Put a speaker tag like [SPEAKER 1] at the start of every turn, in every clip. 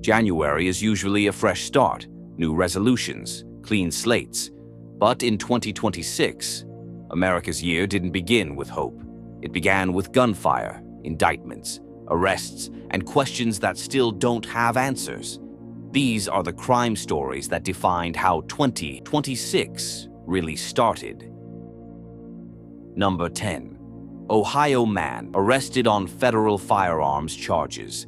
[SPEAKER 1] January is usually a fresh start, new resolutions, clean slates. But in 2026, America's year didn't begin with hope. It began with gunfire, indictments, arrests, and questions that still don't have answers. These are the crime stories that defined how 2026 really started. Number 10. Ohio man arrested on federal firearms charges.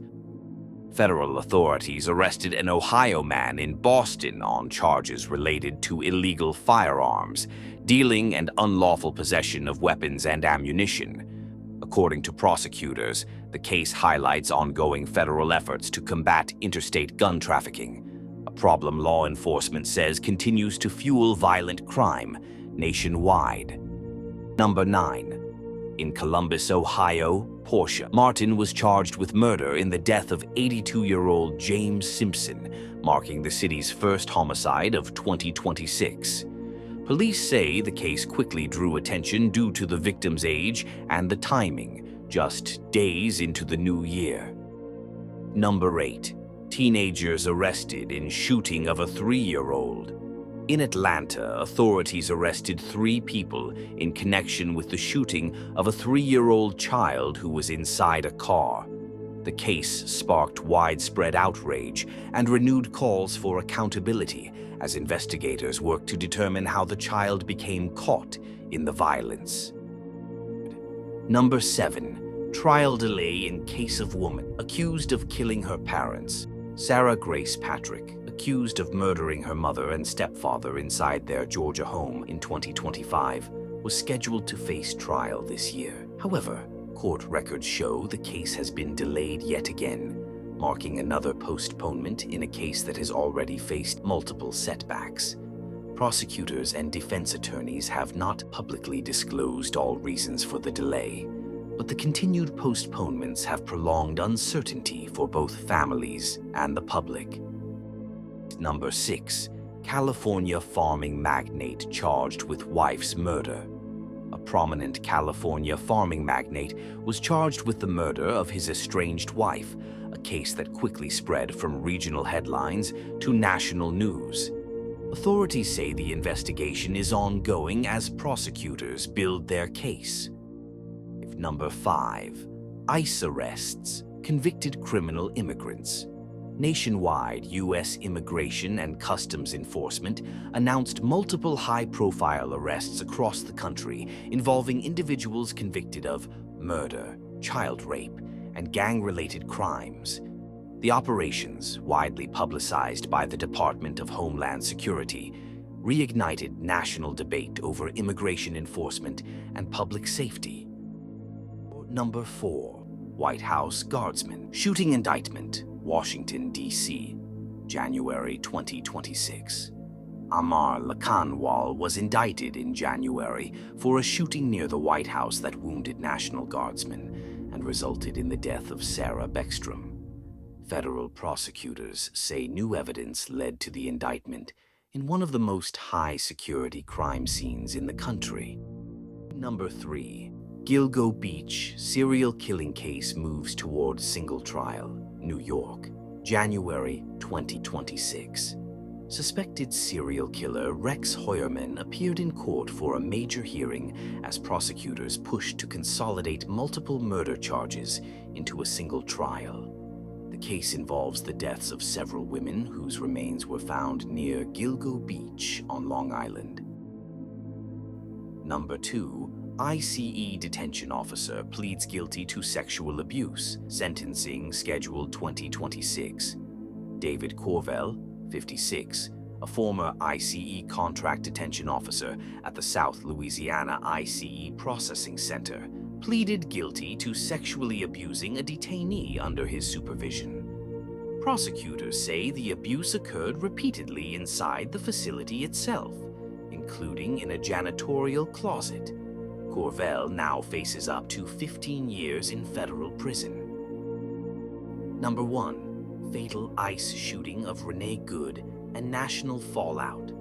[SPEAKER 1] Federal authorities arrested an Ohio man in Boston on charges related to illegal firearms, dealing and unlawful possession of weapons and ammunition. According to prosecutors, the case highlights ongoing federal efforts to combat interstate gun trafficking, a problem law enforcement says continues to fuel violent crime nationwide. Number 9. In Columbus, Ohio, Portia Martin was charged with murder in the death of 82-year-old James Simpson, marking the city's first homicide of 2026. Police say the case quickly drew attention due to the victim's age and the timing, just days into the new year. Number 8. Teenagers arrested in shooting of a 3-year-old. In Atlanta, authorities arrested 3 people in connection with the shooting of a 3-year-old child who was inside a car. The case sparked widespread outrage and renewed calls for accountability as investigators worked to determine how the child became caught in the violence. Number 7. Trial delay in case of woman accused of killing her parents. Sarah Grace Patrick, accused of murdering her mother and stepfather inside their Georgia home in 2025, was scheduled to face trial this year. However, court records show the case has been delayed yet again, marking another postponement in a case that has already faced multiple setbacks. Prosecutors and defense attorneys have not publicly disclosed all reasons for the delay, but the continued postponements have prolonged uncertainty for both families and the public. Number 6. California farming magnate charged with wife's murder. A prominent California farming magnate was charged with the murder of his estranged wife, a case that quickly spread from regional headlines to national news. Authorities say the investigation is ongoing as prosecutors build their case. Number 5. ICE arrests convicted criminal immigrants. Nationwide, U.S. Immigration and Customs Enforcement announced multiple high-profile arrests across the country involving individuals convicted of murder, child rape, and gang-related crimes. The operations, widely publicized by the Department of Homeland Security, reignited national debate over immigration enforcement and public safety. Number 4. White House Guardsman shooting indictment, Washington, D.C., January 2026. Amar Lakanwal was indicted in January for a shooting near the White House that wounded National Guardsmen and resulted in the death of Sarah Beckstrom. Federal prosecutors say new evidence led to the indictment in one of the most high-security crime scenes in the country. Number 3. Gilgo Beach serial killing case moves towards single trial, New York, January 2026. Suspected serial killer Rex Heuermann appeared in court for a major hearing as prosecutors pushed to consolidate multiple murder charges into a single trial. The case involves the deaths of several women whose remains were found near Gilgo Beach on Long Island. Number 2. ICE detention officer pleads guilty to sexual abuse, sentencing scheduled 2026. David Corvell, 56, a former ICE contract detention officer at the South Louisiana ICE Processing Center, pleaded guilty to sexually abusing a detainee under his supervision. Prosecutors say the abuse occurred repeatedly inside the facility itself, including in a janitorial closet. Corvell now faces up to 15 years in federal prison. Number 1. Fatal ICE shooting of Renee Good and national fallout.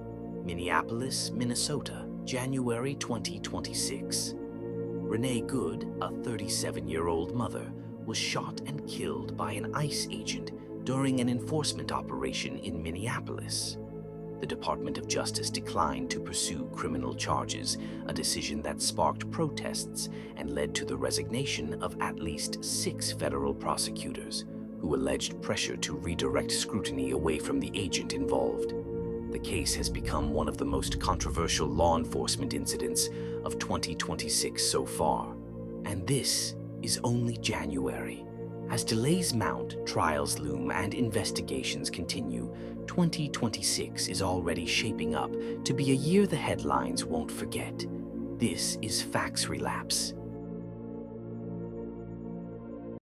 [SPEAKER 1] Minneapolis, Minnesota, January 2026. Renee Good, a 37-year-old mother, was shot and killed by an ICE agent
[SPEAKER 2] during an enforcement operation in Minneapolis. The Department of Justice declined to pursue criminal charges, a decision that sparked protests and led to the resignation of at least 6 federal prosecutors, who alleged pressure to redirect scrutiny away from the agent involved. The case has become one of the most controversial law enforcement incidents of 2026 so far. And this is only January. As delays mount, trials loom, and investigations continue, 2026 is already shaping up to be a year the headlines won't forget. This is Facts Relapse.